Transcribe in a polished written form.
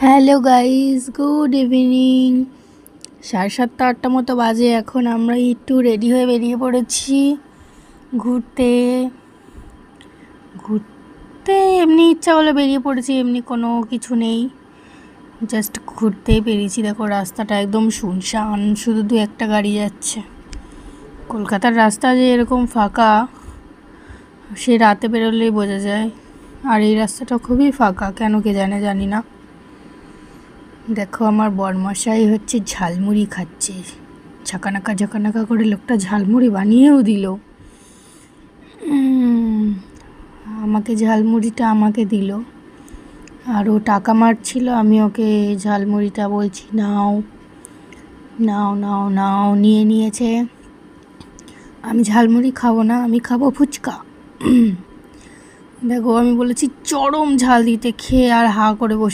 Hello guys, good evening. 7:30-8টা মতো বাজে। এখন আমরা একটু রেডি হয়ে বেরিয়ে পড়েছি ঘুরতে ঘুরতে এমনি ইচ্ছা হলে বেরিয়ে পড়েছি, এমনি কোনো কিছু নেই, জাস্ট ঘুরতেই বেরিয়েছি। দেখো রাস্তাটা একদম শুনশান, শুধু 2-1টা গাড়ি যাচ্ছে। কলকাতার রাস্তা যে এরকম ফাঁকা সে রাতে বেরোলেই বোঝা যায়, আর এই রাস্তাটা খুবই ফাঁকা, কেন কে জানি না। দেখো আমার বরমশাই হচ্ছে ঝালমুড়ি খাচ্ছে, ঝাঁকানাকা ঝাঁকানাকা করে লোকটা ঝালমুড়ি বানিয়েও দিল। আমাকে ঝালমুড়িটা আমাকে দিল, আর ও টাকা মারছিল, আমি ওকে ঝালমুড়িটা বলছি নাও নাও নাও নাও, নিয়ে নিয়েছে। আমি ঝালমুড়ি খাবো না, আমি খাবো ফুচকা। দেখো আমি বলেছি চরম ঝাল দিতে, খেয়ে আর হা করে বসে